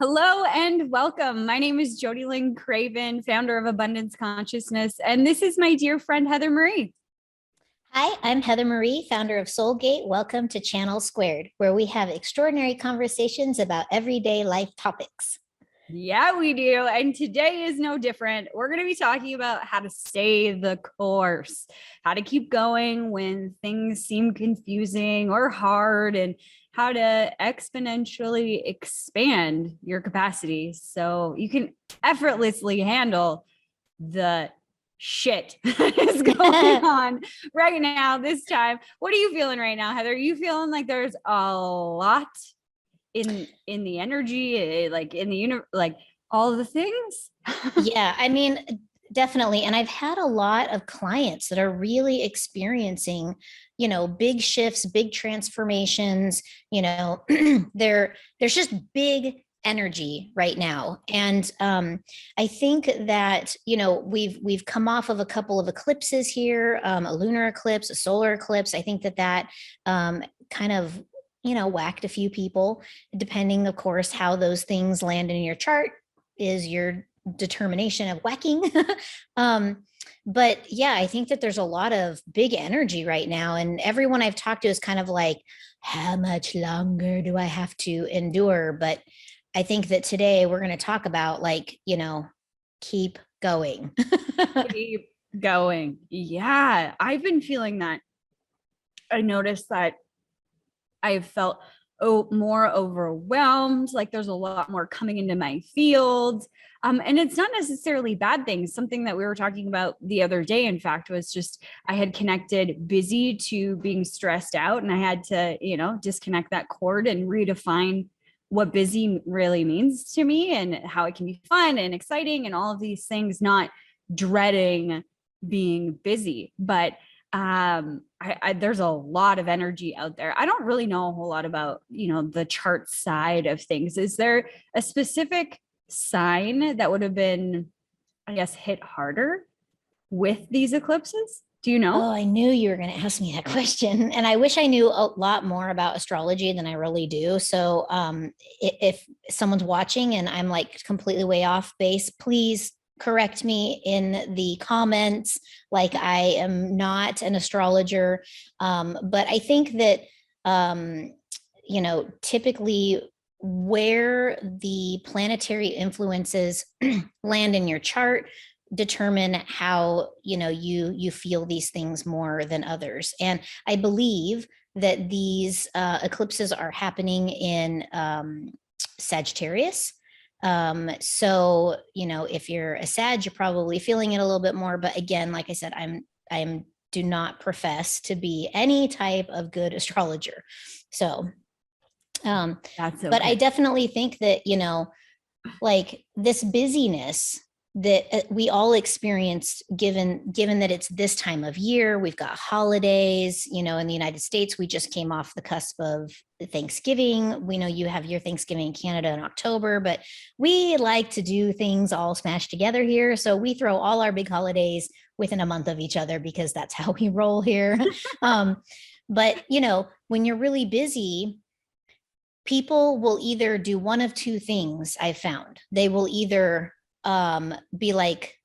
Hello and welcome. My name is JodieLynn Craven, founder of Abundance Consciousness, and this is my dear friend Heather Marie. Hi, I'm Heather Marie, founder of Soulgate. Welcome to Channel Squared, where we have extraordinary conversations about everyday life topics. Yeah, we do. And today is no different. We're going to be talking about how to stay the course, how to keep going when things seem confusing or hard, and how to exponentially expand your capacity so you can effortlessly handle the shit that is going on right now this time. What are you feeling right now, Heather? Are you feeling like there's a lot in the energy, like in the universe, like all the things? Yeah, I mean, definitely. And I've had a lot of clients that are really experiencing, big shifts, big transformations, there's just big energy right now. And I think that, we've come off of a couple of eclipses here, a lunar eclipse, a solar eclipse. I think that kind of whacked a few people, depending, of course, how those things land in your chart is your determination of whacking. But yeah, I think that there's a lot of big energy right now. And everyone I've talked to is kind of like, how much longer do I have to endure? But I think that today we're going to talk about keep going. Keep going. Yeah, I've been feeling that. I noticed that I've felt more overwhelmed, like there's a lot more coming into my field. And it's not necessarily bad things. Something that we were talking about the other day, in fact, was just I had connected busy to being stressed out, and I had to, disconnect that cord and redefine what busy really means to me and how it can be fun and exciting and all of these things, not dreading being busy. But there's a lot of energy out there. I don't really know a whole lot about, the chart side of things. Is there a specific sign that would have been, I guess, hit harder with these eclipses? Do you know? Oh, I knew you were going to ask me that question. And I wish I knew a lot more about astrology than I really do. So if someone's watching and I'm like completely way off base, please correct me in the comments. Like, I am not an astrologer. But I think that, typically where the planetary influences land in your chart determine how you feel these things more than others. And I believe that these eclipses are happening in Sagittarius. So if you're a Sag, you're probably feeling it a little bit more. But again, like I said, I'm do not profess to be any type of good astrologer. So That's okay. But I definitely think that like this busyness that we all experience, given that it's this time of year, we've got holidays, in the United States, we just came off the cusp of Thanksgiving. We know you have your Thanksgiving in Canada in October, but we like to do things all smashed together here. So we throw all our big holidays within a month of each other because that's how we roll here. But when you're really busy, people will either do one of two things. I've found they will either be like,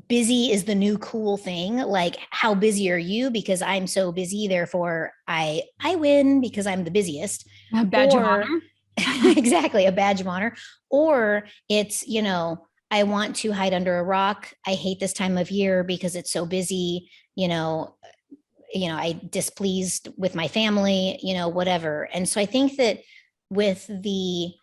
busy is the new cool thing. Like, how busy are you? Because I'm so busy, therefore I win because I'm the busiest. A badge of honor. Exactly, a badge of honor. Or it's, I want to hide under a rock. I hate this time of year because it's so busy. I displeased with my family, whatever. And so I think that with the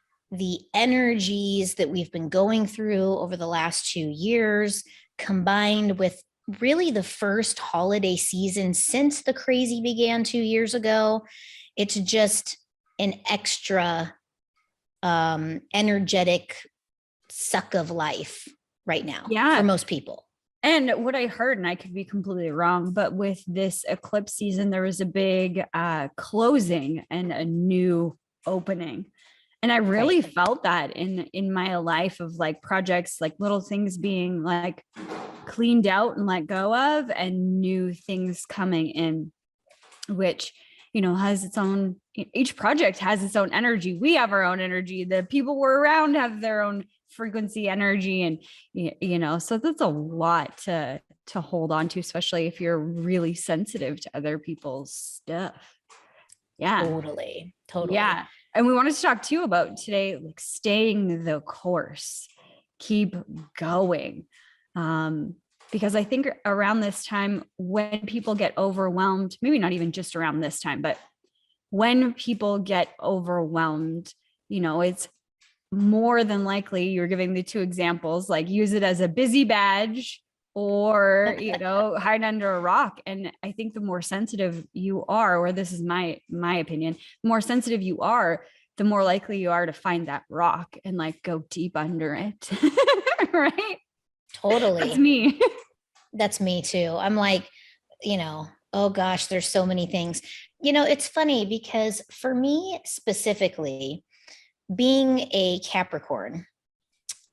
energies that we've been going through over the last 2 years, combined with really the first holiday season since the crazy began 2 years ago, it's just an extra energetic suck of life right now, for most people. And what I heard, and I could be completely wrong, but with this eclipse season, there was a big closing and a new opening. And I really felt that in my life of like projects, like little things being like cleaned out and let go of, and new things coming in, which, has its own each project has its own energy. We have our own energy. The people we're around have their own frequency, energy, and so that's a lot to hold on to, especially if you're really sensitive to other people's stuff. Yeah. Totally. Yeah. And we wanted to talk to you about today, like staying the course, keep going. Because I think around this time, when people get overwhelmed, maybe not even just around this time, but when people get overwhelmed, it's more than likely you're giving the two examples, like use it as a busy badge or, hide under a rock. And I think the more sensitive you are, or this is my opinion, the more sensitive you are, the more likely you are to find that rock and like go deep under it. Right? Totally. That's me too. I'm like, oh gosh, there's so many things. It's funny because for me specifically, being a Capricorn,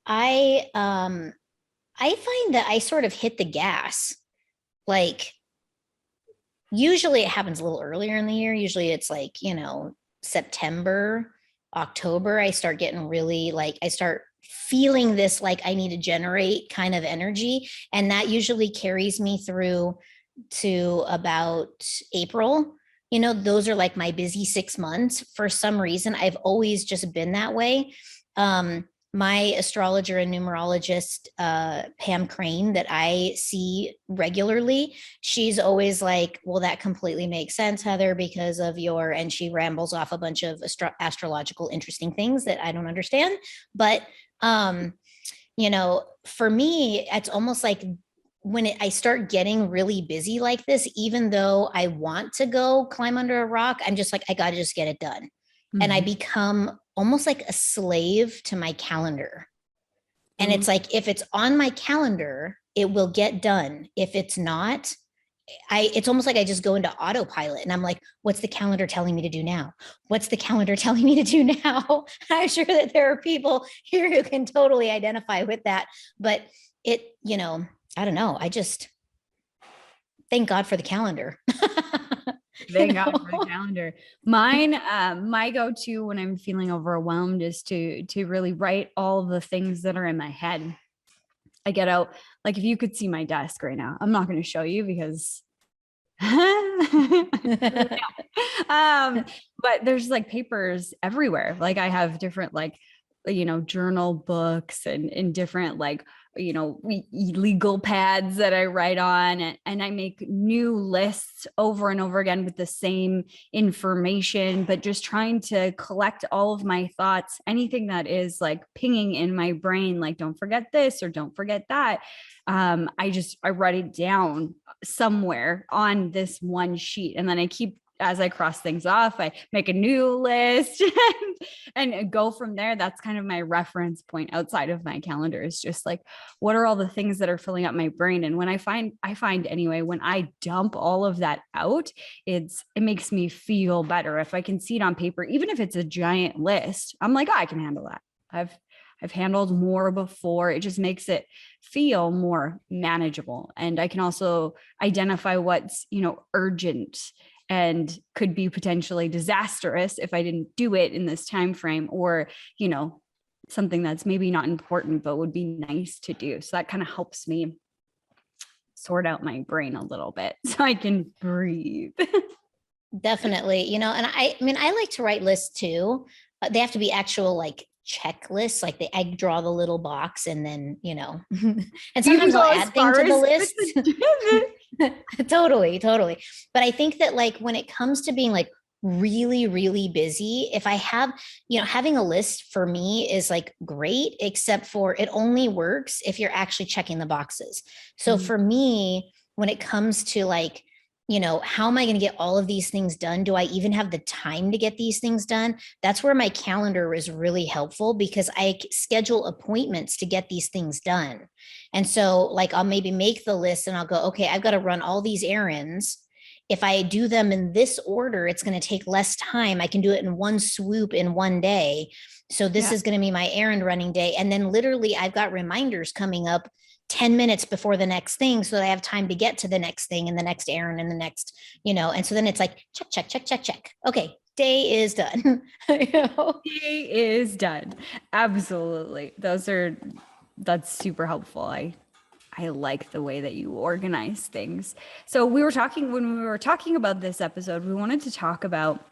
I find that I sort of hit the gas. Like usually it happens a little earlier in the year. Usually it's like, September, October, I start getting really like, I start feeling this like I need to generate kind of energy. And that usually carries me through to about April. Those are like my busy 6 months. For some reason, I've always just been that way. My astrologer and numerologist, Pam Crane, that I see regularly, she's always like, well, that completely makes sense, Heather, because of and she rambles off a bunch of astrological interesting things that I don't understand. But, for me, it's almost like when I start getting really busy like this, even though I want to go climb under a rock, I'm just like, I got to just get it done. Mm-hmm. And I become almost like a slave to my calendar. And it's like, if it's on my calendar, it will get done. If it's not, it's almost like I just go into autopilot and I'm like, what's the calendar telling me to do now? What's the calendar telling me to do now? I'm sure that there are people here who can totally identify with that, but I don't know. I just thank God for the calendar. Thank God for the calendar. Mine, my go-to when I'm feeling overwhelmed is to really write all the things that are in my head. I get out, like if you could see my desk right now, I'm not going to show you because but there's like papers everywhere. Like I have different like journal books and different like legal pads that I write on, and I make new lists over and over again with the same information, but just trying to collect all of my thoughts, anything that is like pinging in my brain, like don't forget this or don't forget that. I write it down somewhere on this one sheet, and then as I cross things off, I make a new list and go from there. That's kind of my reference point outside of my calendar, is just like, what are all the things that are filling up my brain? And when I find anyway, when I dump all of that out, it makes me feel better. If I can see it on paper, even if it's a giant list, I'm like, oh, I can handle that. I've handled more before. It just makes it feel more manageable. And I can also identify what's, urgent and could be potentially disastrous if I didn't do it in this time frame, or, something that's maybe not important, but would be nice to do. So that kind of helps me sort out my brain a little bit so I can breathe. Definitely. And I like to write lists too. They have to be actual like checklists. Like I draw the little box and then, and sometimes I'll add things to the list. Totally. But I think that like when it comes to being like really, really busy, if I have, having a list for me is like great, except for it only works if you're actually checking the boxes. So for me, when it comes to like, how am I going to get all of these things done? Do I even have the time to get these things done? That's where my calendar is really helpful, because I schedule appointments to get these things done. And so like, I'll maybe make the list and I'll go, okay, I've got to run all these errands. If I do them in this order, it's going to take less time. I can do it in one swoop in one day. So this is going to be my errand running day. And then literally I've got reminders coming up 10 minutes before the next thing, so that I have time to get to the next thing and the next errand and the next, and so then it's like, check. Okay, day is done. Day is done. Absolutely. That's super helpful. I like the way that you organize things. So when we were talking about this episode, we wanted to talk about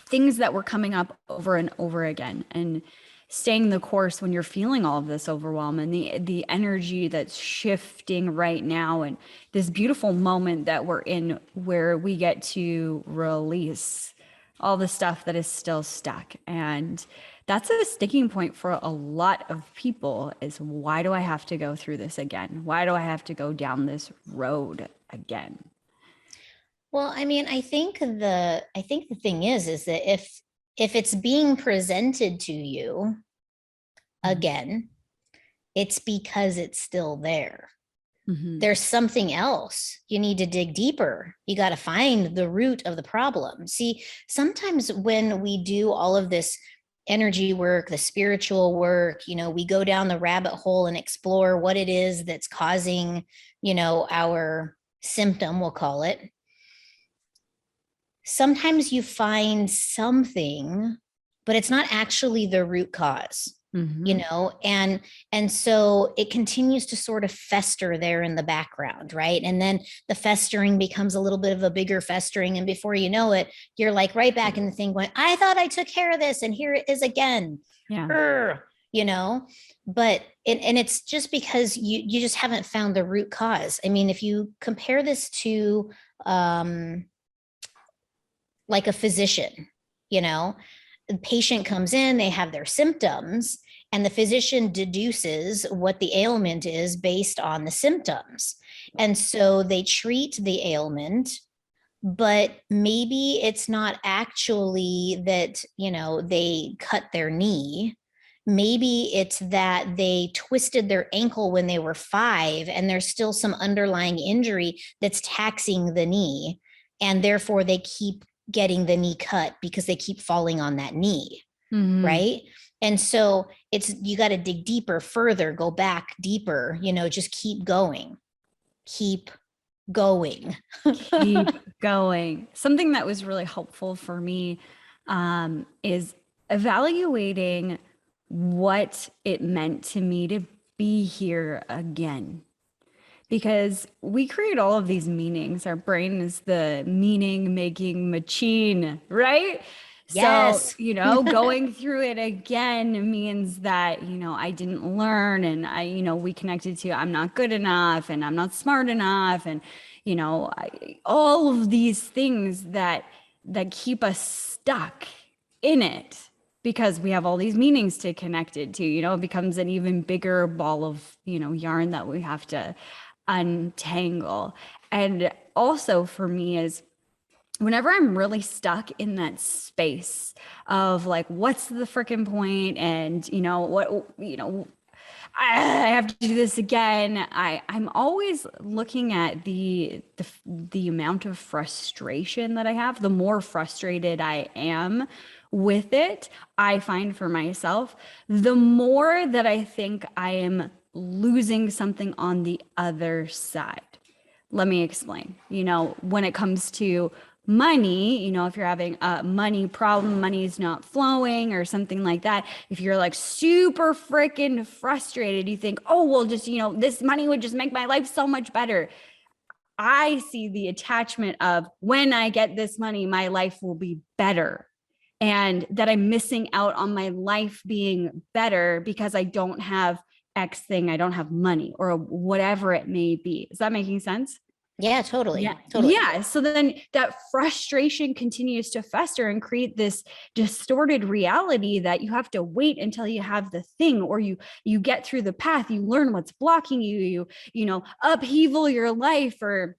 things that were coming up over and over again and staying the course when you're feeling all of this overwhelm and the energy that's shifting right now, and this beautiful moment that we're in where we get to release all the stuff that is still stuck. And that's a sticking point for a lot of people, is why do I have to go through this again? Why do I have to go down this road again? Well, I mean, I think the thing is that if it's being presented to you again, it's because it's still there. Mm-hmm. There's something else. You need to dig deeper. You got to find the root of the problem. See, sometimes when we do all of this energy work, the spiritual work, we go down the rabbit hole and explore what it is that's causing, our symptom, we'll call it. Sometimes you find something, but it's not actually the root cause. And so it continues to sort of fester there in the background, right? And then the festering becomes a little bit of a bigger festering, and before you know it, you're like right back in the thing going, I thought I took care of this and here it is again. Yeah. But it's just because you just haven't found the root cause. I mean, if you compare this to like a physician, the patient comes in, they have their symptoms, and the physician deduces what the ailment is based on the symptoms. And so they treat the ailment, but maybe it's not actually that, they cut their knee. Maybe it's that they twisted their ankle when they were 5, and there's still some underlying injury that's taxing the knee. And therefore they keep getting the knee cut because they keep falling on that knee. Right. And so you got to dig deeper, further, go back deeper, just keep going. Keep going. Keep going. Something that was really helpful for me is evaluating what it meant to me to be here again. Because we create all of these meanings. Our brain is the meaning making machine, right? Yes. So, going through it again means that, I didn't learn, and we connected to I'm not good enough and I'm not smart enough. And, all of these things that keep us stuck in it because we have all these meanings to connect it to, it becomes an even bigger ball of, yarn that we have to untangle. And also for me is whenever I'm really stuck in that space of like, what's the freaking point? And I have to do this again. I'm always looking at the amount of frustration that I have. The more frustrated I am with it, I find for myself, the more that I think I am losing something on the other side. Let me explain. When it comes to money, if you're having a money problem, money is not flowing or something like that, if you're like super freaking frustrated, you think, oh, well, just, this money would just make my life so much better. I see the attachment of when I get this money, my life will be better. And that I'm missing out on my life being better because I don't have X thing, I don't have money or whatever it may be. Is that making sense? Yeah, totally. Yeah. Totally. Yeah. So then that frustration continues to fester and create this distorted reality that you have to wait until you have the thing, or you get through the path, you learn what's blocking you, upheaval your life, or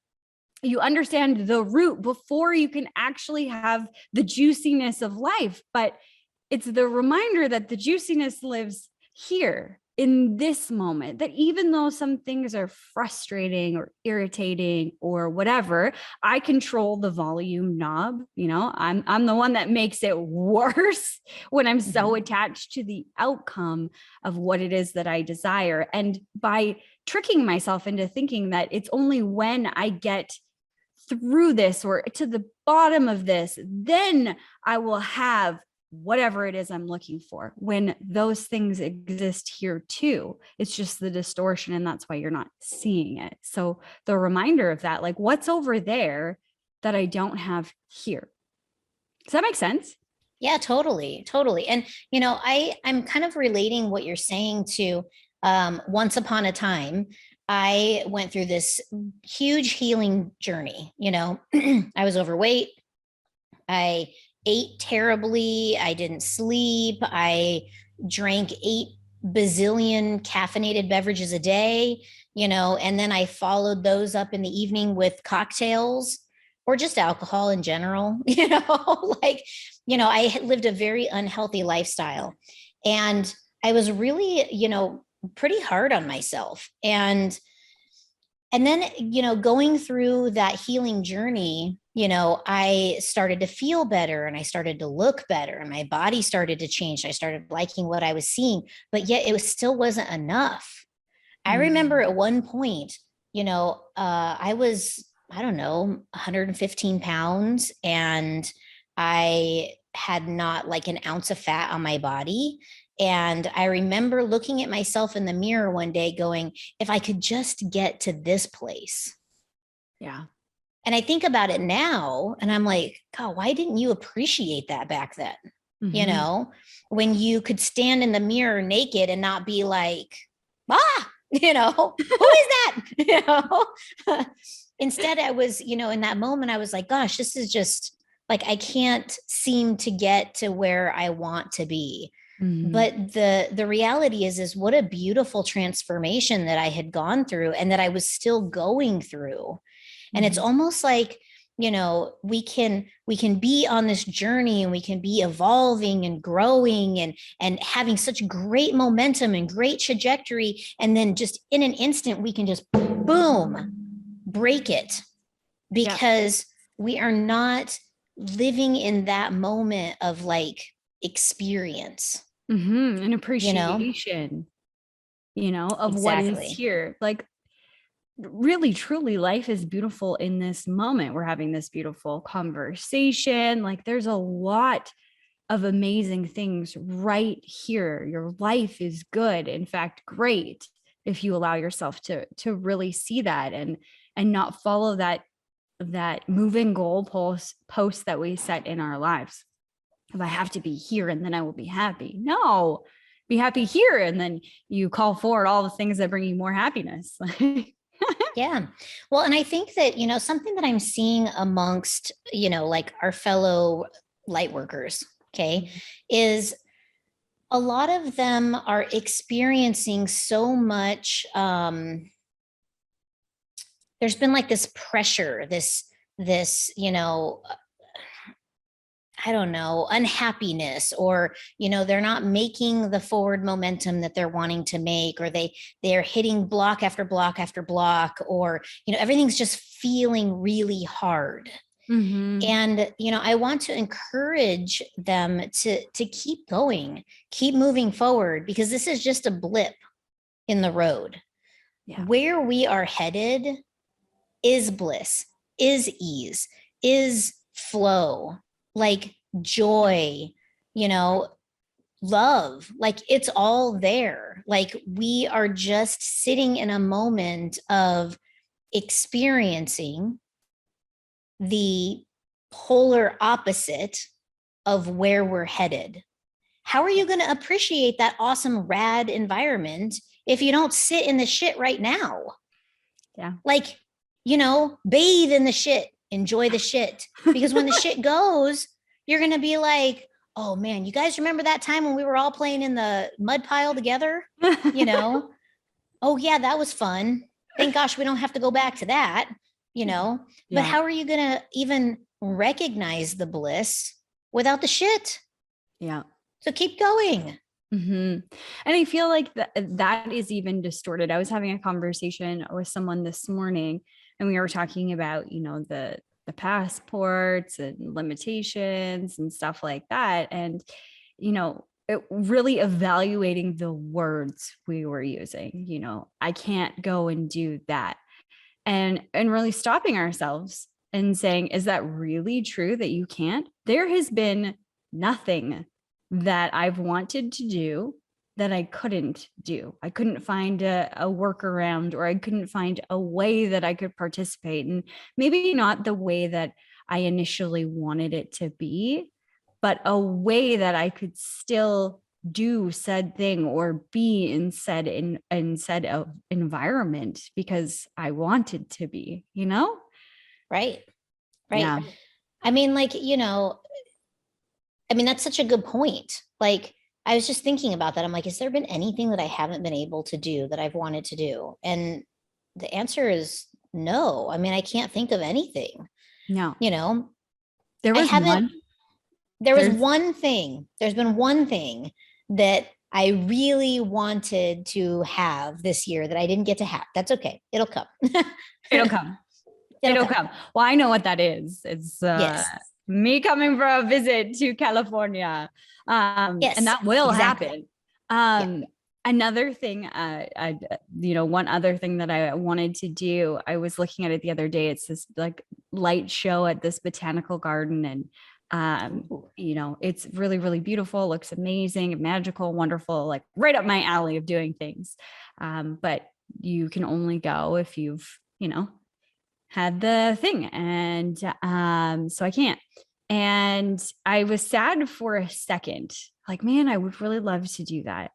you understand the root before you can actually have the juiciness of life. But it's the reminder that the juiciness lives here in this moment, that even though some things are frustrating or irritating or whatever, I control the volume knob. I'm the one that makes it worse when I'm so attached to the outcome of what it is that I desire. And by tricking myself into thinking that it's only when I get through this or to the bottom of this, then I will have whatever it is I'm looking for, when those things exist here too. It's just the distortion, and that's why you're not seeing it. So the reminder of that, like, what's over there that I don't have here? Does that make sense? Yeah, totally, totally. And I'm kind of relating what you're saying to once upon a time, I went through this huge healing journey. I was overweight. I ate terribly. I didn't sleep. I drank 8 bazillion caffeinated beverages a day, and then I followed those up in the evening with cocktails or just alcohol in general, like, I lived a very unhealthy lifestyle. And I was really, pretty hard on myself. And then, going through that healing journey, I started to feel better and I started to look better and my body started to change. I started liking what I was seeing, but yet still wasn't enough. I remember at one point, I was, I don't know, 115 pounds, and I had not like an ounce of fat on my body. And I remember looking at myself in the mirror one day going, if I could just get to this place. Yeah. And I think about it now and I'm like, God, why didn't you appreciate that back then? Mm-hmm. When you could stand in the mirror naked and not be like, who is that? Instead, I was, in that moment, I was like, gosh, this is just like, I can't seem to get to where I want to be. Mm-hmm. But the reality is what a beautiful transformation that I had gone through and that I was still going through. And it's almost like, we can be on this journey and we can be evolving and growing and having such great momentum and great trajectory. And then just in an instant, we can just boom, break it because we are not living in that moment of like experience. An appreciation, of what is Exactly. here. Like, really, truly, life is beautiful in this moment. We're having this beautiful conversation. Like, there's a lot of amazing things right here. Your life is good. In fact, great, if you allow yourself to really see that and not follow that moving post that we set in our lives. If I have to be here and then I will be happy. No, be happy here. And then you call forward all the things that bring you more happiness. Yeah. Well, and I think that, something that I'm seeing amongst, like our fellow light workers, okay, is a lot of them are experiencing so much there's been like this pressure, this, I don't know, unhappiness, or, they're not making the forward momentum that they're wanting to make, or they're hitting block after block after block, or, everything's just feeling really hard. Mm-hmm. And, I want to encourage them to keep going, keep moving forward, because this is just a blip in the road. Yeah. Where we are headed is bliss, is ease, is flow, like joy, love, like it's all there. Like we are just sitting in a moment of experiencing the polar opposite of where we're headed. How are you going to appreciate that awesome, rad environment if you don't sit in the shit right now? Yeah. Like, bathe in the shit, enjoy the shit. Because when the shit goes, you're going to be like, oh man, you guys remember that time when we were all playing in the mud pile together? Oh yeah, that was fun. Thank gosh we don't have to go back to that, Yeah. But how are you going to even recognize the bliss without the shit? Yeah. So keep going. Mm-hmm. And I feel like that is even distorted. I was having a conversation with someone this morning, and we were talking about, the passports and limitations and stuff like that. And, really evaluating the words we were using. I can't go and do that. And really stopping ourselves and saying, is that really true that you can't? There has been nothing that I've wanted to do that I couldn't do. I couldn't find a workaround, or I couldn't find a way that I could participate. And maybe not the way that I initially wanted it to be, but a way that I could still do said thing or be in said environment because I wanted to be, you know? Right. Right. Yeah. I mean, like, that's such a good point. Like, I was just thinking about that. I'm like, has there been anything that I haven't been able to do that I've wanted to do? And the answer is no. I mean, I can't think of anything, No. I There was haven't, one. there's been one thing that I really wanted to have this year that I didn't get to have. That's okay. It'll come. It'll come. It'll come. Well, I know what that is. It's Yes. me coming for a visit to California. Yes, And that will exactly. happen. Yeah. Another thing, one other thing that I wanted to do, I was looking at it the other day. It's this like light show at this botanical garden, and Ooh. it's really, really beautiful, looks amazing, magical, wonderful, like right up my alley of doing things. But you can only go if you've, had the thing. And so I can't. And I was sad for a second, like, man, I would really love to do that.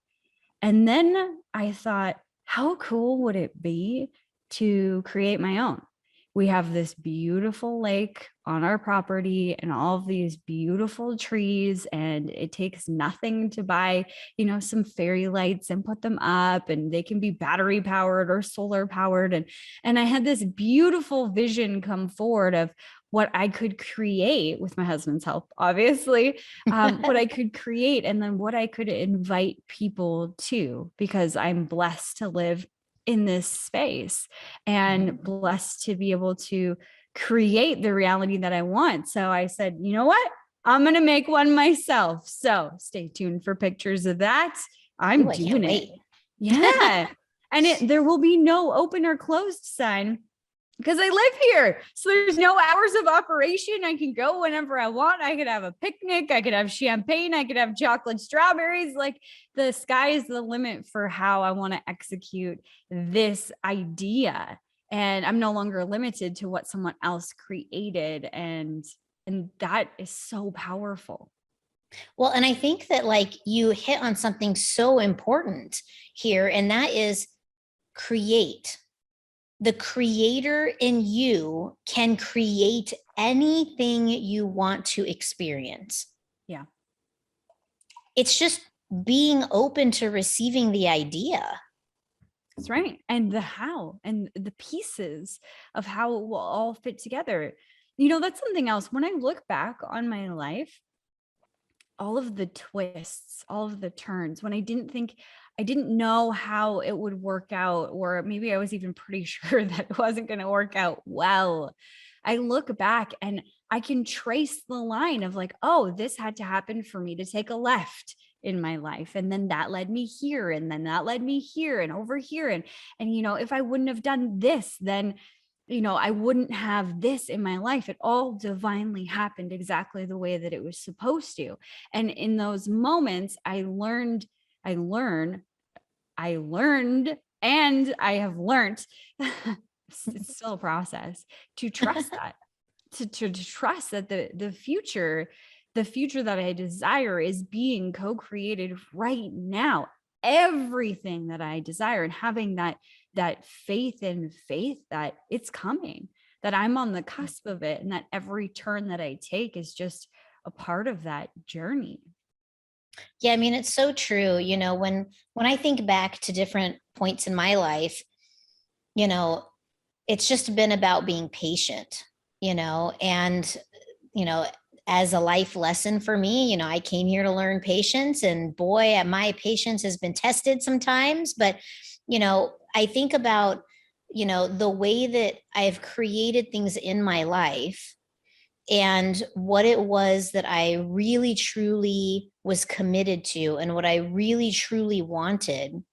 And then I thought, how cool would it be to create my own? We have this beautiful lake on our property and all of these beautiful trees, and it takes nothing to buy, some fairy lights and put them up, and they can be battery powered or solar powered. And I had this beautiful vision come forward of what I could create with my husband's help, obviously, what I could create, and then what I could invite people to, because I'm blessed to live in this space and blessed to be able to create the reality that I want. So I said, you know what? I'm going to make one myself. So stay tuned for pictures of that. I'm Ooh, I doing can't it. wait. Yeah. And there will be no open or closed sign, because I live here. So there's no hours of operation. I can go whenever I want. I could have a picnic. I could have champagne. I could have chocolate strawberries. Like, the sky is the limit for how I want to execute this idea. And I'm no longer limited to what someone else created. And that is so powerful. Well, and I think that like you hit on something so important here, and that is create. The creator in you can create anything you want to experience. Yeah. It's just being open to receiving the idea. That's right. And the how and the pieces of how it will all fit together. That's something else. When I look back on my life, all of the twists, all of the turns, when I didn't know how it would work out, or maybe I was even pretty sure that it wasn't going to work out well. I look back and I can trace the line of like, oh, this had to happen for me to take a left in my life. And then that led me here. And then that led me here and over here. And if I wouldn't have done this, then I wouldn't have this in my life. It all divinely happened exactly the way that it was supposed to. And in those moments, I learned, and I have learned, it's still a process, to trust that, to trust that the future that I desire is being co-created right now. Everything that I desire, and having that faith that it's coming, that I'm on the cusp of it, and that every turn that I take is just a part of that journey. Yeah, I mean, it's so true. When I think back to different points in my life, it's just been about being patient, and as a life lesson for me, I came here to learn patience, and boy, my patience has been tested sometimes. But I think about the way that I've created things in my life and what it was that I really truly was committed to and what I really truly wanted.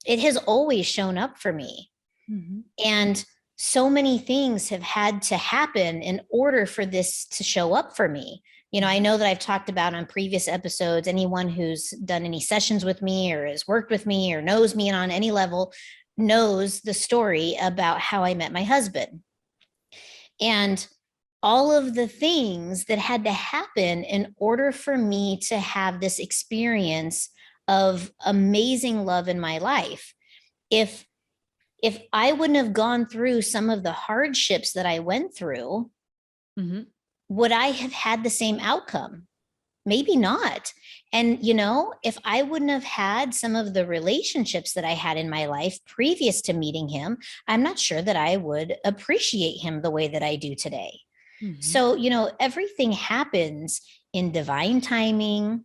It has always shown up for me. Mm-hmm. And so many things have had to happen in order for this to show up for me. I know that I've talked about on previous episodes, anyone who's done any sessions with me or has worked with me or knows me on any level knows the story about how I met my husband. And all of the things that had to happen in order for me to have this experience of amazing love in my life. If I wouldn't have gone through some of the hardships that I went through, Mm-hmm. would I have had the same outcome? Maybe not. And, if I wouldn't have had some of the relationships that I had in my life previous to meeting him, I'm not sure that I would appreciate him the way that I do today. Mm-hmm. So, everything happens in divine timing,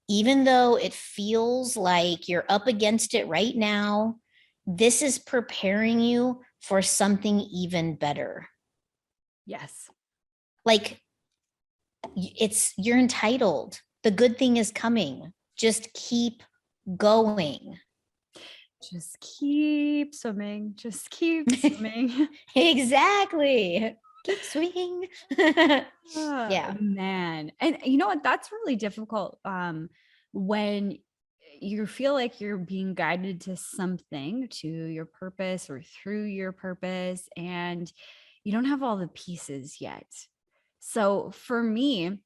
even though it feels like you're up against it right now. This is preparing you for something even better. Yes. Like, you're entitled. The good thing is coming. Just keep going. Just keep swimming. Just keep swimming. Exactly. Keep swimming. Yeah. Man. And you know what? That's really difficult when you feel like you're being guided to something, to your purpose or through your purpose, and you don't have all the pieces yet. So for me,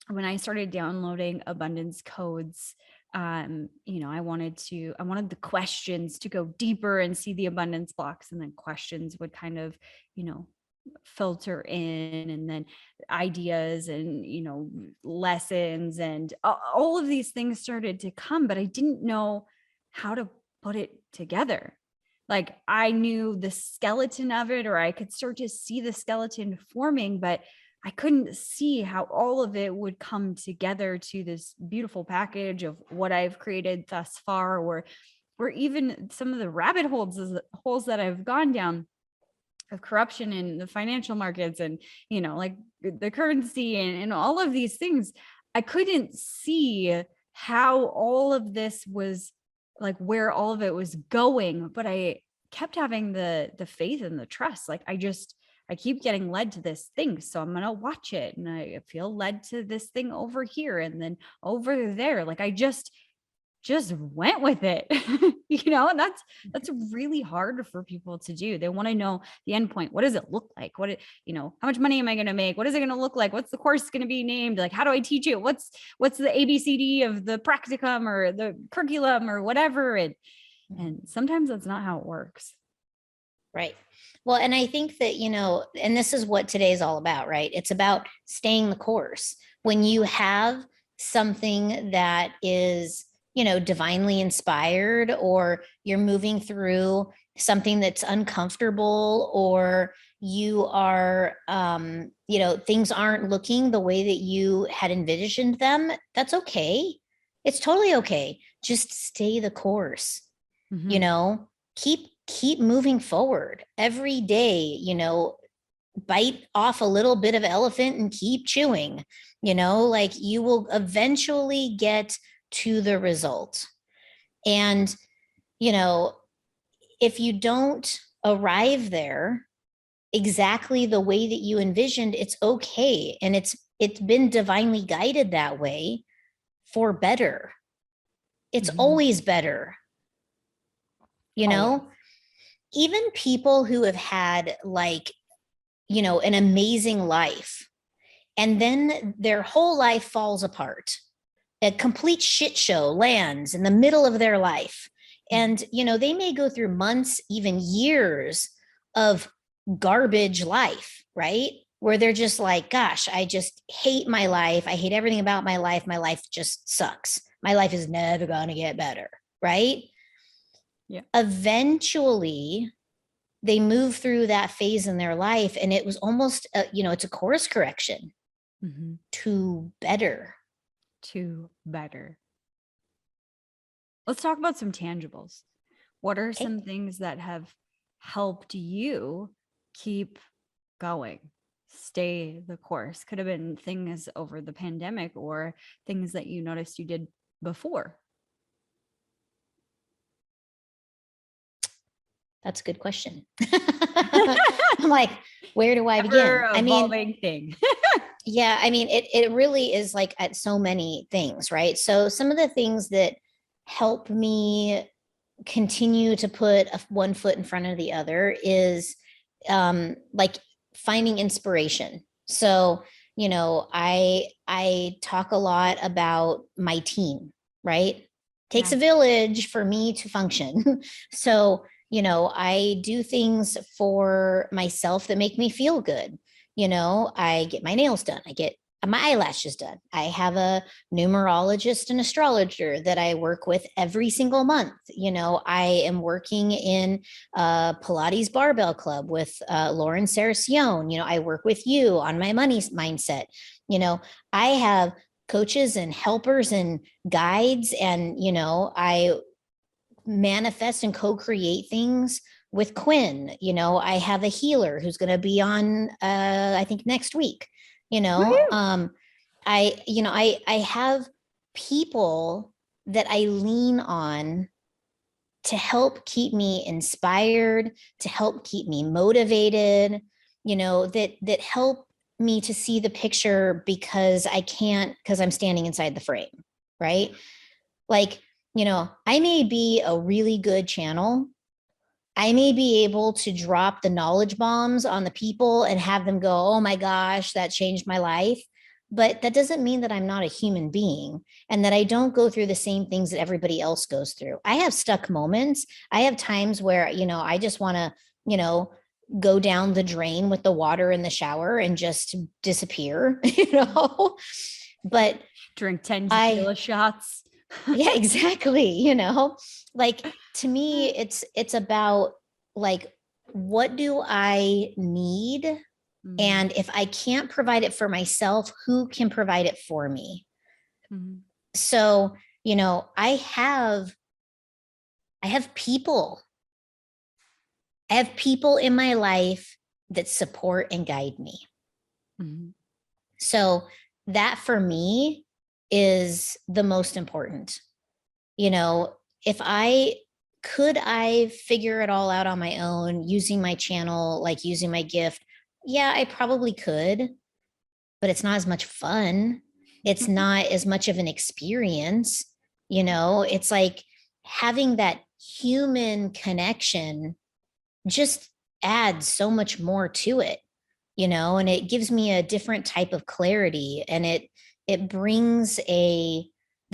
when I started downloading abundance codes, I wanted the questions to go deeper and see the abundance blocks, and then questions would kind of, filter in, and then ideas and, lessons and all of these things started to come, but I didn't know how to put it together. Like I knew the skeleton of it, or I could start to see the skeleton forming, but I couldn't see how all of it would come together to this beautiful package of what I've created thus far, or even some of the rabbit holes that I've gone down of corruption in the financial markets, and, like the currency and all of these things. I couldn't see how all of this was, like, where all of it was going, but I kept having the faith and the trust. Like I keep getting led to this thing, so I'm going to watch it, and I feel led to this thing over here and then over there. Like I just went with it. And that's really hard for people to do. They want to know the end point. What does it look like? How much money am I going to make? What is it going to look like? What's the course going to be named? Like, how do I teach it? What's the ABCD of the practicum or the curriculum or whatever? And sometimes that's not how it works. Right. Well, and I think that, and this is what today is all about, right? It's about staying the course. When you have something that is, divinely inspired, or you're moving through something that's uncomfortable, or you are, things aren't looking the way that you had envisioned them, that's okay. It's totally okay. Just stay the course. Mm-hmm. Keep moving forward every day, bite off a little bit of elephant and keep chewing, like you will eventually get to the result. And, if you don't arrive there exactly the way that you envisioned, it's okay. And it's been divinely guided that way for better. It's Mm-hmm. always better. Always. Even people who have had like, an amazing life, and then their whole life falls apart. A complete shit show lands in the middle of their life. And, they may go through months, even years of garbage life, right? Where they're just like, gosh, I just hate my life. I hate everything about my life. My life just sucks. My life is never going to get better, right? Yeah. Eventually, they move through that phase in their life, and it was almost, it's a course correction to better. To better. Let's talk about some tangibles. What are some things that have helped you keep going, stay the course? Could have been things over the pandemic or things that you noticed you did before. That's a good question. I'm like, where do I begin? Ever I mean, evolving thing. yeah, I mean, it really is like at so many things, right? So some of the things that help me continue to put one foot in front of the other is like finding inspiration. So, I talk a lot about my team, right? Takes Yeah. a village for me to function. So, I do things for myself that make me feel good. I get my nails done. I get my eyelashes done. I have a numerologist and astrologer that I work with every single month. I am working in Pilates Barbell Club with Lauren Saracione. I work with you on my money mindset. I have coaches and helpers and guides, and I manifest and co-create things with Quinn. I have a healer who's going to be on I think next week. I have people that I lean on to help keep me inspired, to help keep me motivated, that help me to see the picture because I'm standing inside the frame, right? Like, I may be a really good channel. I may be able to drop the knowledge bombs on the people and have them go, oh my gosh, that changed my life. But that doesn't mean that I'm not a human being and that I don't go through the same things that everybody else goes through. I have stuck moments. I have times where, I just want to, go down the drain with the water in the shower and just disappear, But Drink 10 I, tequila shots. yeah, exactly. Like to me, it's about like, what do I need? Mm-hmm. And if I can't provide it for myself, who can provide it for me? So, I have people. I have people in my life that support and guide me. Mm-hmm. So that for me is the most important. If I figure it all out on my own using my channel, like using my gift, yeah, I probably could, but it's not as much fun. It's not as much of an experience. It's like having that human connection just adds so much more to it, and it gives me a different type of clarity, and it brings the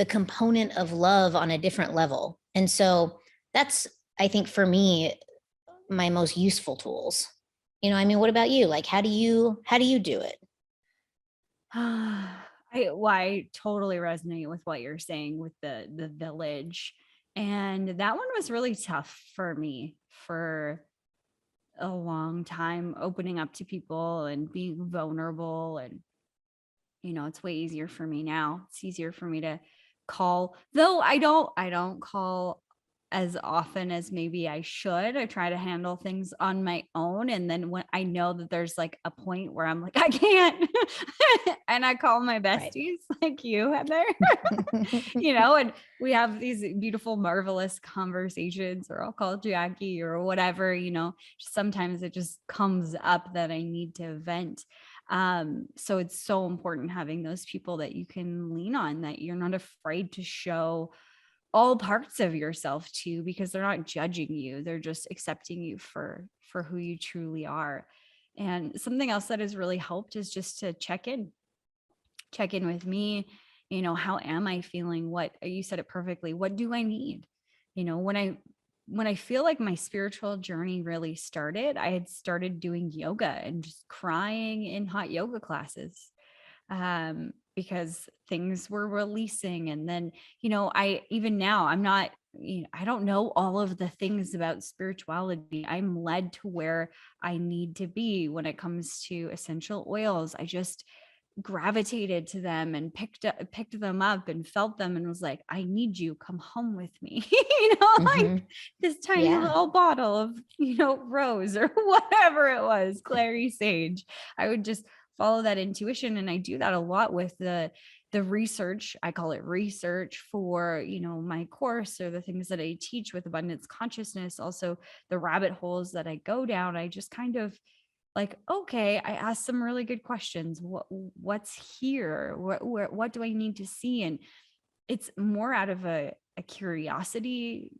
component of love on a different level. And so that's, I think, for me, my most useful tools. I mean, what about you? Like, how do you do it? I totally resonate with what you're saying with the village. And that one was really tough for me for a long time, opening up to people and being vulnerable. And, it's way easier for me now. It's easier for me to call, though I don't call as often as maybe I should. I try to handle things on my own. And then when I know that there's like a point where I'm like, I can't, and I call my Right. besties like you, Heather, and we have these beautiful, marvelous conversations, or I'll call Jackie or whatever, sometimes it just comes up that I need to vent. So it's so important having those people that you can lean on, that you're not afraid to show all parts of yourself to, because they're not judging you. They're just accepting you for who you truly are. And something else that has really helped is just to check in with me. How am I feeling? What, you said it perfectly. What do I need? When I feel like my spiritual journey really started, I had started doing yoga and just crying in hot yoga classes, because things were releasing. And then, I, even now, I'm not, I don't know all of the things about spirituality. I'm led to where I need to be when it comes to essential oils. I just gravitated to them and picked them up and felt them and was like, I need you, come home with me. Like Mm-hmm. this tiny Yeah. little bottle of, rose or whatever it was, clary sage. I would just follow that intuition. And I do that a lot with the the research, I call it research for, my course or the things that I teach with abundance consciousness, also the rabbit holes that I go down, I just kind of like, okay, I asked some really good questions. What's here? What do I need to see? And it's more out of a curiosity,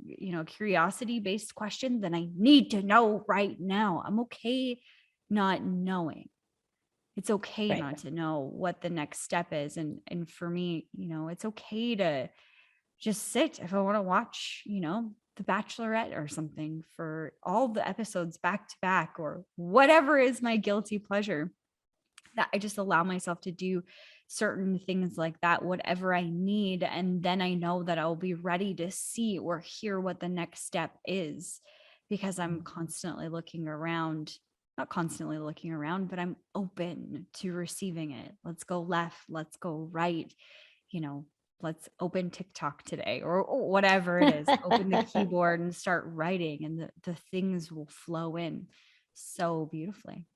curiosity based question than I need to know right now. I'm okay not knowing. It's okay Right. not to know what the next step is. And for me, it's okay to just sit if I want to watch, The Bachelorette or something for all the episodes back to back, or whatever is my guilty pleasure, that I just allow myself to do certain things like that, whatever I need. And then I know that I'll be ready to see or hear what the next step is, because I'm constantly looking around, not constantly looking around, but I'm open to receiving it. Let's go left, let's go right, let's open TikTok today, or whatever it is, open the keyboard and start writing, and the things will flow in so beautifully.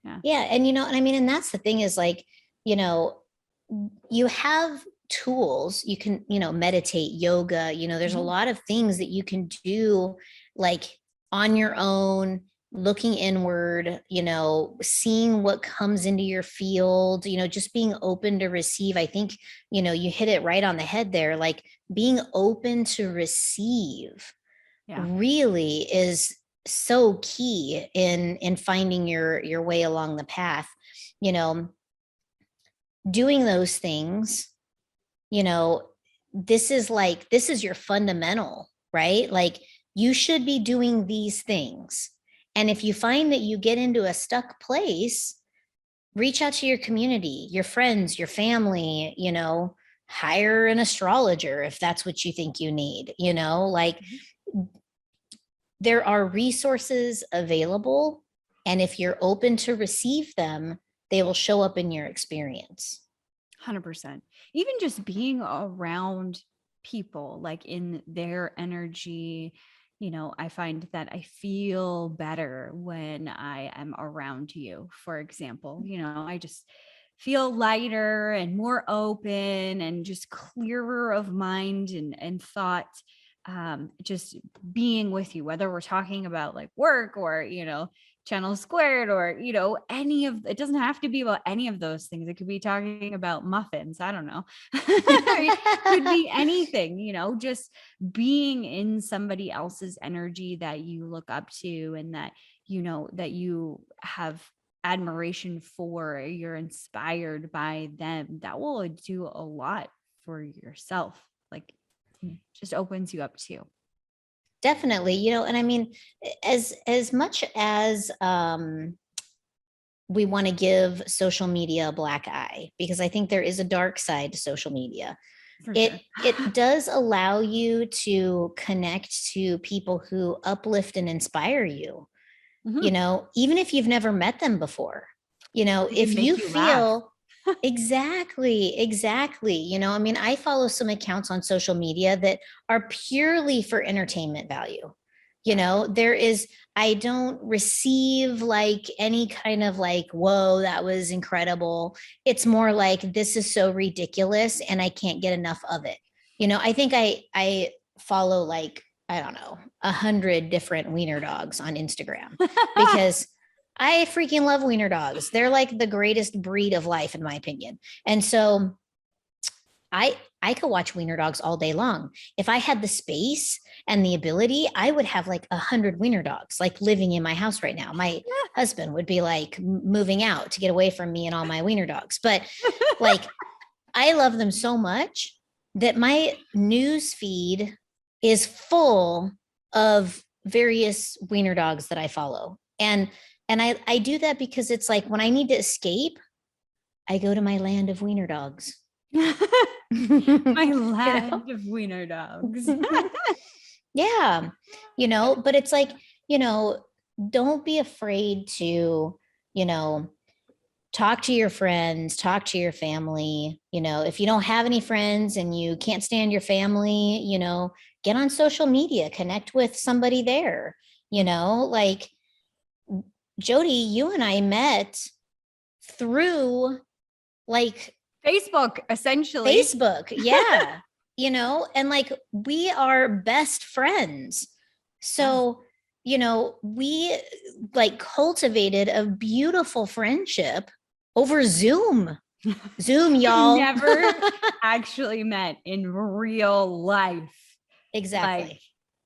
Yeah. Yeah. And, and I mean, and that's the thing is like, you have tools, you can, meditate, yoga, there's a lot of things that you can do like on your own, looking inward, seeing what comes into your field, just being open to receive. I think, you hit it right on the head there, like being open to receive really is so key in finding your way along the path. Doing those things, this is your fundamental, right? Like you should be doing these things. And if you find that you get into a stuck place, reach out to your community, your friends, your family, hire an astrologer if that's what you think you need, like there are resources available. And if you're open to receive them, they will show up in your experience. 100%. Even just being around people, like in their energy, I find that I feel better when I am around you, for example. I just feel lighter and more open and just clearer of mind and thought, just being with you, whether we're talking about like work or channel squared, or any of it. Doesn't have to be about any of those things. It could be talking about muffins, I don't know. It could be anything, just being in somebody else's energy that you look up to, and that that you have admiration for, you're inspired by them. That will do a lot for yourself. Like, just opens you up too. Definitely, and I mean, as much as we want to give social media a black eye, because I think there is a dark side to social media. It does allow you to connect to people who uplift and inspire you. Even if you've never met them before, if you feel exactly. I mean, I follow some accounts on social media that are purely for entertainment value. I don't receive like any kind of like, whoa, that was incredible. It's more like, this is so ridiculous and I can't get enough of it. I think I follow like, I don't know, 100 different wiener dogs on Instagram because I freaking love wiener dogs. They're like the greatest breed of life, in my opinion. And so I could watch wiener dogs all day long. If I had the space and the ability, I would have like 100 wiener dogs, like living in my house right now. My husband would be like moving out to get away from me and all my wiener dogs. But like, I love them so much that my news feed is full of various wiener dogs that I follow. And I do that because it's like when I need to escape, I go to my land of wiener dogs. My land of wiener dogs. Yeah. But it's like, don't be afraid to, talk to your friends, talk to your family. If you don't have any friends and you can't stand your family, get on social media, connect with somebody there, like Jodie, you and I met through like Facebook, essentially. Facebook. Yeah. You know, and like we are best friends. So, you know, we like cultivated a beautiful friendship over Zoom. Zoom, y'all. Never actually met in real life. Exactly. Like,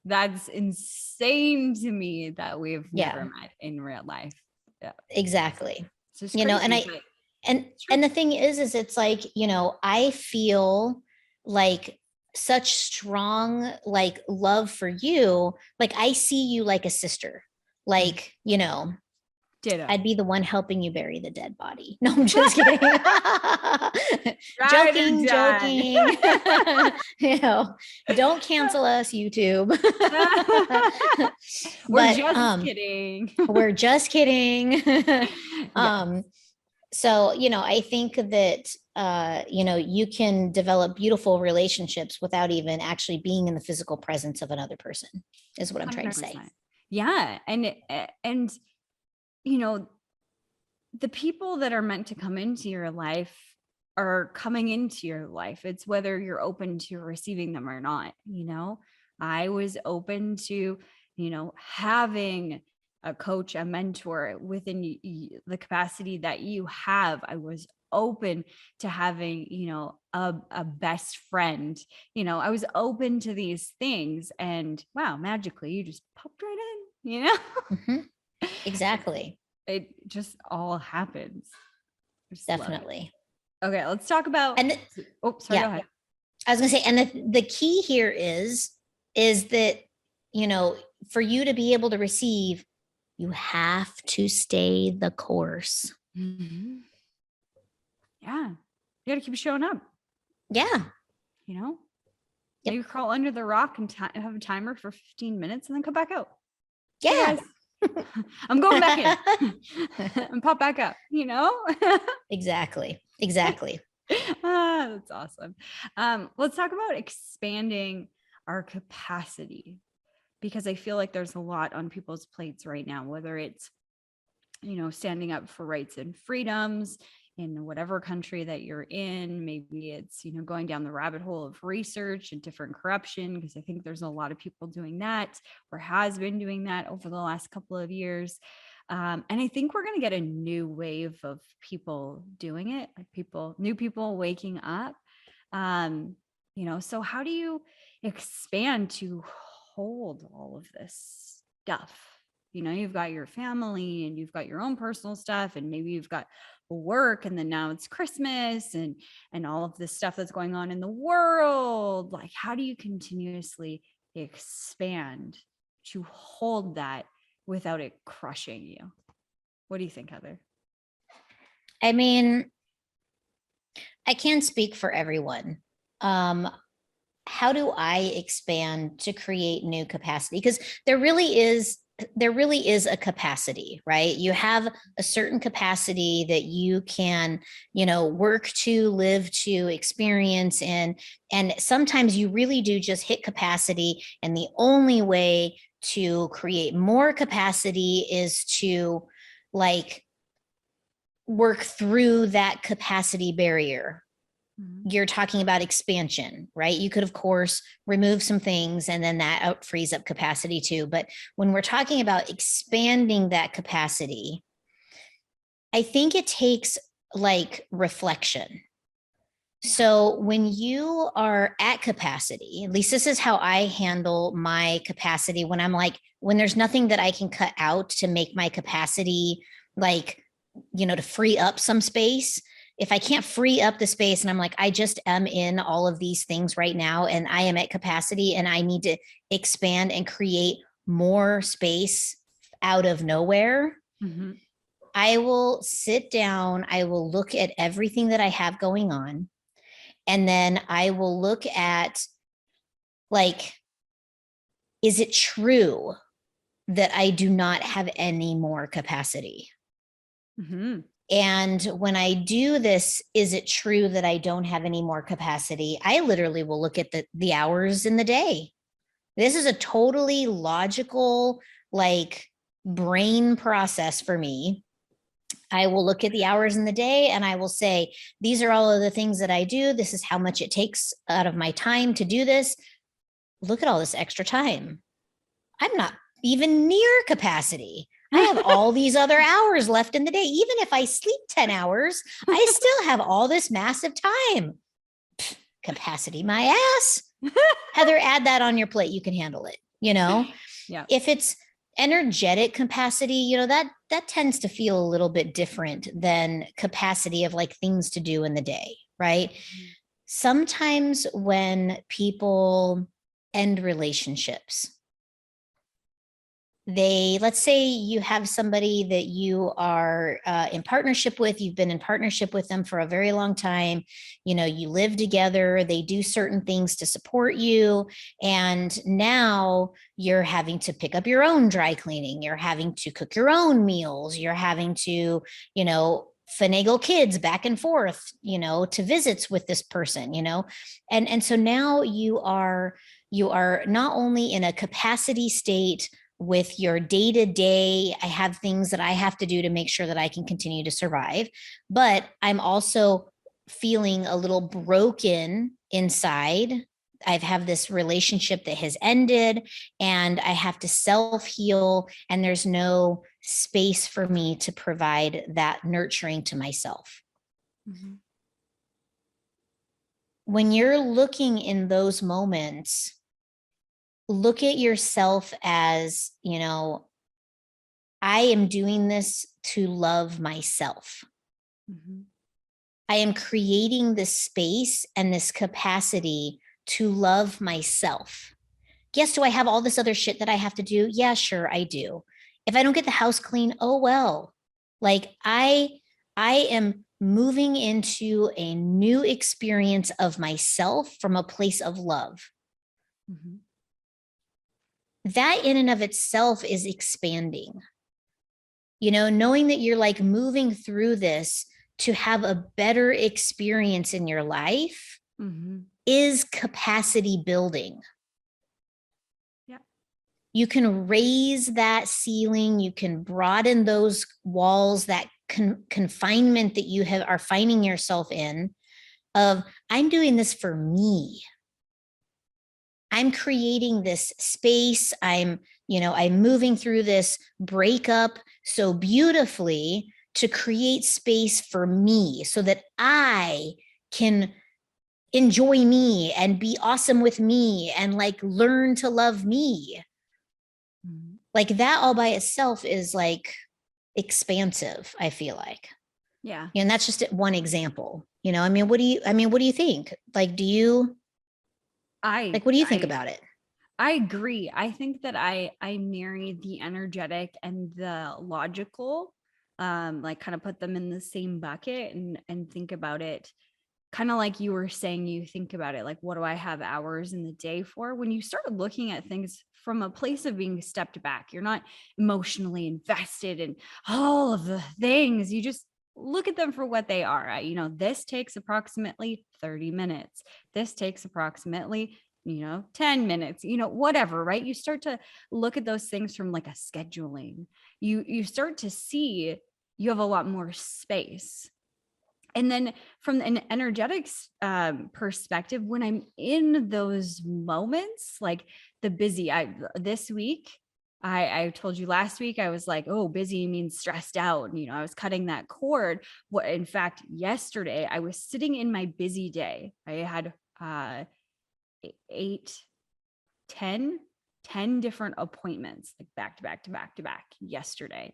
that's insane to me that we've Yeah. never met in real life. Yeah. Exactly. It's just You know, crazy, and the thing is it's like, you know, I feel like such strong like love for you. Like I see you like a sister. Like, you know, ditto. I'd be the one helping you bury the dead body. No, I'm just kidding. Ride or Joking, die. joking. You know, don't cancel us, YouTube. We're just kidding. We're just kidding. Yes. So, you know, I think that you know, you can develop beautiful relationships without even actually being in the physical presence of another person, is what I'm trying to say. 100%. Yeah. And you know, the people that are meant to come into your life are coming into your life. It's whether you're open to receiving them or not. You know, I was open to, you know, having a coach, a mentor within the capacity that you have. I was open to having, you know, a best friend. You know, I was open to these things, and wow, magically you just popped right in, you know. Mm-hmm. Exactly. It just all happens. Definitely. Okay, let's talk about. And oh, sorry. yeah, go ahead. I was gonna say, and the key here is that, you know, for you to be able to receive, you have to stay the course. Mm-hmm. Yeah, you got to keep showing up. Yeah. You know, yep. Maybe crawl under the rock and have a timer for 15 minutes and then come back out. Yeah. Hey guys, I'm going back in and pop back up, you know? Exactly. That's awesome. Let's talk about expanding our capacity, because I feel like there's a lot on people's plates right now, whether it's, you know, standing up for rights and freedoms in whatever country that you're in. Maybe it's, you know, going down the rabbit hole of research and different corruption, because I think there's a lot of people doing that, or has been doing that over the last couple of years. And I think we're going to get a new wave of people doing it, like new people waking up. You know, so how do you expand to hold all of this stuff? You know, you've got your family and you've got your own personal stuff, and maybe you've got work, and then now it's Christmas and all of this stuff that's going on in the world. Like, how do you continuously expand to hold that without it crushing you? What do you think, Heather? I mean, I can't speak for everyone. How do I expand to create new capacity? Because there really is a capacity, right? You have a certain capacity that you can, you know, work to, live to, experience in. And sometimes you really do just hit capacity. And the only way to create more capacity is to like work through that capacity barrier. You're talking about expansion, right? You could, of course, remove some things and then that frees up capacity too. But when we're talking about expanding that capacity, I think it takes like reflection. So when you are at capacity, at least this is how I handle my capacity when I'm like, when there's nothing that I can cut out to make my capacity like, you know, to free up some space. If I can't free up the space and I'm like, I just am in all of these things right now and I am at capacity and I need to expand and create more space out of nowhere. Mm-hmm. I will sit down, I will look at everything that I have going on. And then I will look at like, is it true that I do not have any more capacity? Mm-hmm. And when I do this, is it true that I don't have any more capacity? I literally will look at the hours in the day. This is a totally logical, like brain process for me. I will look at the hours in the day and I will say, these are all of the things that I do. This is how much it takes out of my time to do this. Look at all this extra time. I'm not even near capacity. I have all these other hours left in the day. Even if I sleep 10 hours, I still have all this massive time. Pfft, capacity, my ass. Heather, add that on your plate. You can handle it. Yeah. If it's energetic capacity, that tends to feel a little bit different than capacity of like things to do in the day, right? Sometimes when people end relationships, let's say you have somebody that you are in partnership with, you've been in partnership with them for a very long time, you live together, they do certain things to support you, and now you're having to pick up your own dry cleaning, you're having to cook your own meals, you're having to finagle kids back and forth to visits with this person, and so now you are not only in a capacity state with your day to day. I have things that I have to do to make sure that I can continue to survive, but I'm also feeling a little broken inside. I've have this relationship that has ended and I have to self heal, and there's no space for me to provide that nurturing to myself. Mm-hmm. When you're looking in those moments, look at yourself as, I am doing this to love myself. Mm-hmm. I am creating this space and this capacity to love myself. Yes, do I have all this other shit that I have to do? Yeah, sure, I do. If I don't get the house clean, oh well. Like I am moving into a new experience of myself from a place of love. Mm-hmm. That in and of itself is expanding. Knowing that you're like moving through this to have a better experience in your life mm-hmm. is capacity building. Yeah. You can raise that ceiling, you can broaden those walls, that confinement that you are finding yourself in of, I'm doing this for me. I'm creating this space. I'm moving through this breakup so beautifully to create space for me so that I can enjoy me and be awesome with me and like learn to love me. Mm-hmm. Like that all by itself is like expansive, I feel like. Yeah. And that's just one example. What do you think? Like, what do you think about it? I agree. I think that I marry the energetic and the logical, like kind of put them in the same bucket and think about it kind of like you were saying, you think about it like, what do I have hours in the day for? When you start looking at things from a place of being stepped back, you're not emotionally invested in all of the things. You just look at them for what they are. This takes approximately 30 minutes. This takes approximately 10 minutes, whatever, right? You start to look at those things from like a scheduling. You start to see you have a lot more space. And then from an energetics perspective, when I'm in those moments, like the busy, this week, I told you last week, I was like, oh, busy means stressed out. I was cutting that cord. In fact, yesterday I was sitting in my busy day. I had 10 different appointments, like back to back to back to back yesterday.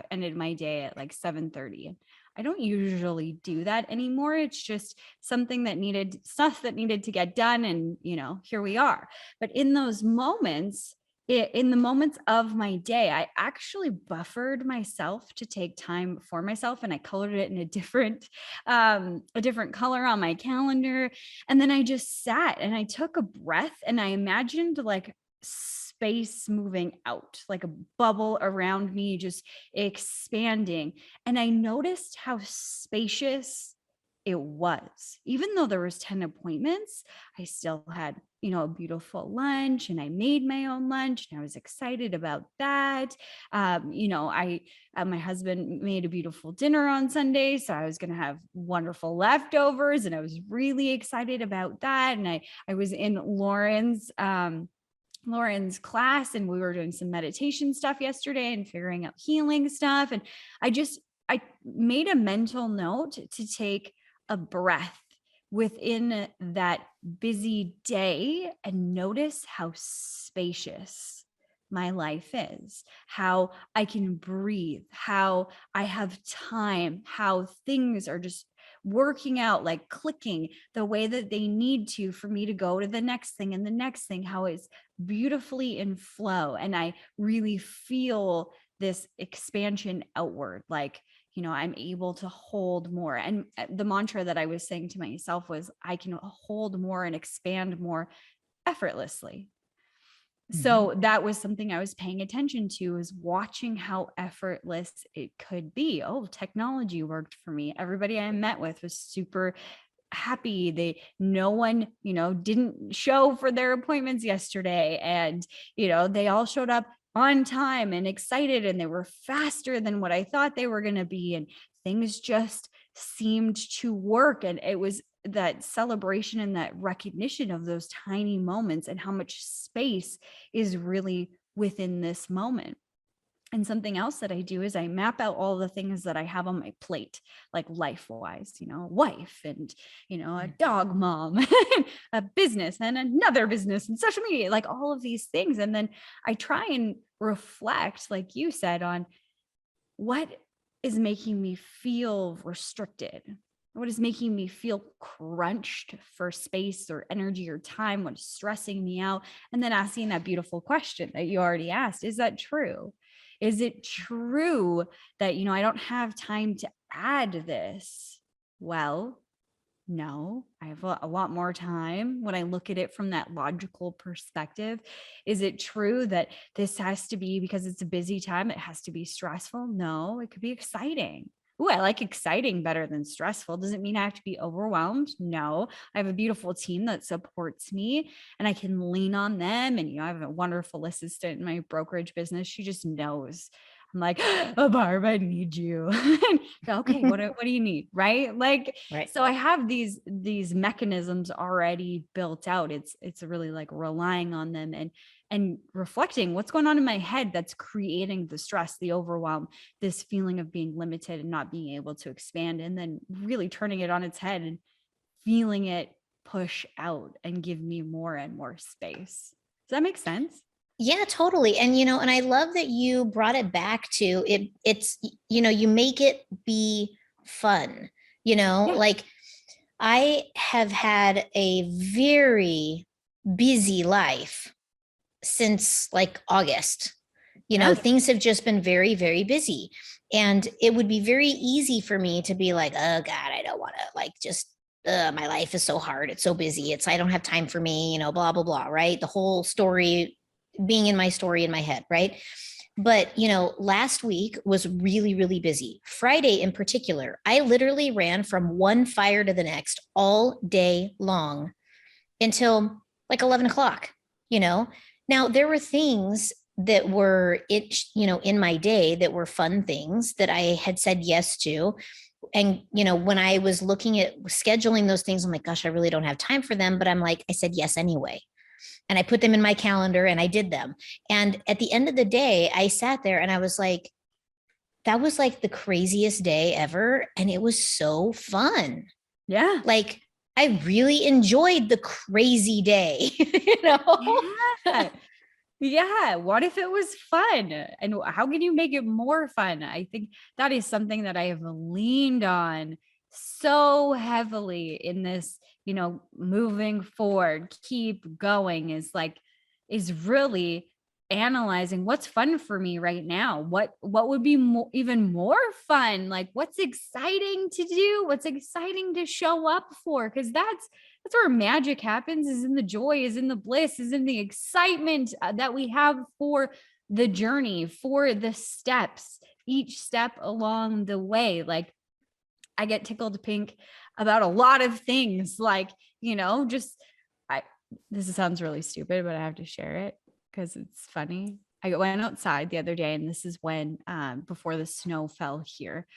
Ended my day at like 7:30. I don't usually do that anymore. It's just something that stuff that needed to get done. And, here we are. But in those moments, in the moments of my day, I actually buffered myself to take time for myself, and I colored it in a different color on my calendar. And then I just sat and I took a breath and I imagined like space moving out, like a bubble around me, just expanding. And I noticed how spacious it was. Even though there was 10 appointments, I still had a beautiful lunch, and I made my own lunch, and I was excited about that. My husband made a beautiful dinner on Sunday, so I was going to have wonderful leftovers, and I was really excited about that. And I was in Lauren's class, and we were doing some meditation stuff yesterday and figuring out healing stuff. And I made a mental note to take a breath within that busy day and notice how spacious my life is, how I can breathe, how I have time, how things are just working out, like clicking the way that they need to for me to go to the next thing and the next thing, how it's beautifully in flow. And I really feel this expansion outward, like, I'm able to hold more. And the mantra that I was saying to myself was, I can hold more and expand more effortlessly. So that was something I was paying attention to, is watching how effortless it could be. Oh, technology worked for me. Everybody I met with was super happy. No one, didn't show for their appointments yesterday. And, they all showed up on time and excited, and they were faster than what I thought they were going to be. And things just seemed to work. And it was that celebration and that recognition of those tiny moments and how much space is really within this moment. And something else that I do is I map out all the things that I have on my plate, like life-wise, wife and, a dog mom, a business and another business and social media, like all of these things. And then I try and reflect, like you said, on what is making me feel restricted. What is making me feel crunched for space or energy or time? What's stressing me out? And then asking that beautiful question that you already asked, is that true? Is it true that, I don't have time to add this? Well, no, I have a lot more time when I look at it from that logical perspective. Is it true that this has to be, because it's a busy time, it has to be stressful? No, it could be exciting. Ooh, I like exciting better than stressful. Doesn't mean I have to be overwhelmed. No, I have a beautiful team that supports me, and I can lean on them. And, I have a wonderful assistant in my brokerage business. She just knows. I'm like, oh, Barb, I need you. Okay, what do you need? Right. Like, Right. so I have these mechanisms already built out. It's really like relying on them and reflecting what's going on in my head that's creating the stress, the overwhelm, this feeling of being limited and not being able to expand, and then really turning it on its head and feeling it push out and give me more and more space. Does that make sense? Yeah, totally. And and I love that you brought it back to it. It's, you make it be fun, Yeah. like I have had a very busy life since like August. Yeah. Things have just been very, very busy. And it would be very easy for me to be like, oh God, I don't want to like just my life is so hard. It's so busy. I don't have time for me, blah, blah, blah. Right. The whole story being in my story in my head. Right. But, last week was really, really busy. Friday in particular, I literally ran from one fire to the next all day long until like 11 o'clock, Now there were things that were in my day that were fun things that I had said yes to. And, when I was looking at scheduling those things, I'm like, gosh, I really don't have time for them. But I'm like, I said yes anyway. And I put them in my calendar and I did them. And at the end of the day, I sat there and I was like, that was like the craziest day ever. And it was so fun. Yeah. Like, I really enjoyed the crazy day, Yeah. Yeah. What if it was fun? And how can you make it more fun? I think that is something that I have leaned on so heavily in this, moving forward, keep going, is really analyzing what's fun for me right now. What would be even more fun? Like, what's exciting to do? What's exciting to show up for? Because that's where magic happens, is in the joy, is in the bliss, is in the excitement that we have for the journey, for the steps, each step along the way. Like, I get tickled pink about a lot of things, like, just this sounds really stupid, but I have to share it because it's funny. I went outside the other day, and this is when before the snow fell here,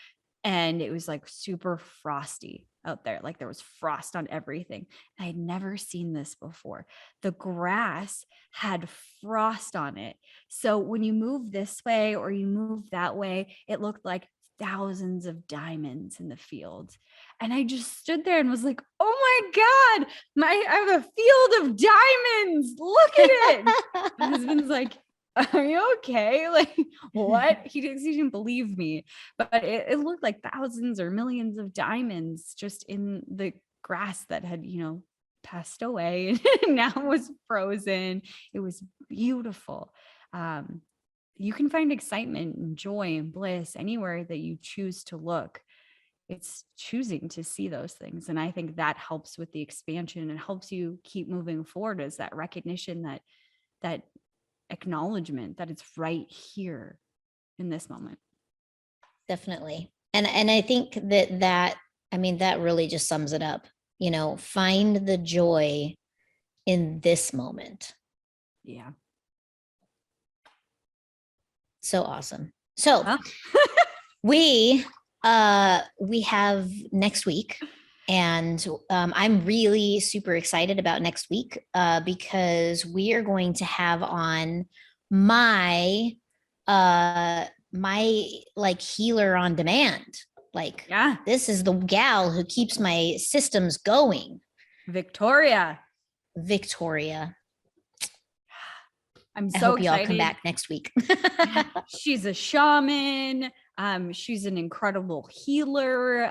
and it was like super frosty out there. Like there was frost on everything. I had never seen this before. The grass had frost on it. So when you move this way or you move that way, it looked like thousands of diamonds in the field. And I just stood there and was like, oh my God, I have a field of diamonds. Look at it. My husband's like, are you okay? Like, what? He didn't believe me, but it looked like thousands or millions of diamonds just in the grass that had, passed away and now was frozen. It was beautiful. You can find excitement and joy and bliss anywhere that you choose to look. It's choosing to see those things. And I think that helps with the expansion and helps you keep moving forward, is that recognition, that acknowledgement that it's right here in this moment. Definitely. And I think that I mean, that really just sums it up. Find the joy in this moment. Yeah. So awesome. So Well, we have next week, and I'm really super excited about next week because we are going to have on my my like healer on demand. Like, yeah, this is the gal who keeps my systems going. Victoria. I'm I so hope you all come excited. back next week. She's a shaman. She's an incredible healer,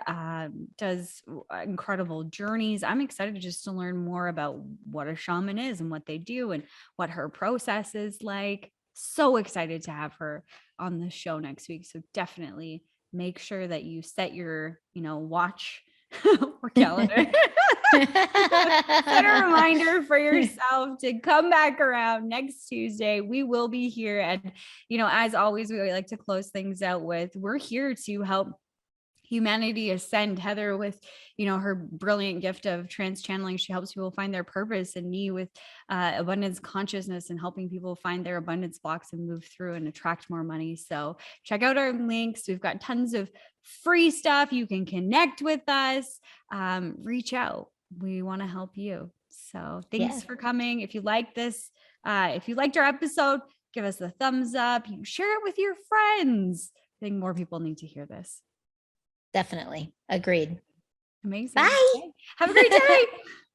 does incredible journeys. I'm excited just to learn more about what a shaman is and what they do and what her process is like. So excited to have her on the show next week. So definitely make sure that you set your, watch or calendar. Set a reminder for yourself to come back around next Tuesday. We will be here. And, as always, we like to close things out with, we're here to help humanity ascend. Heather, with her brilliant gift of trans channeling, she helps people find their purpose, and me with abundance consciousness and helping people find their abundance blocks and move through and attract more money. So check out our links. We've got tons of free stuff. You can connect with us. Reach out. We want to help you. So thanks for coming. If you like this, if you liked our episode, give us a thumbs up. You share it with your friends. I think more people need to hear this. Definitely. Agreed. Amazing. Bye. Okay. Have a great day.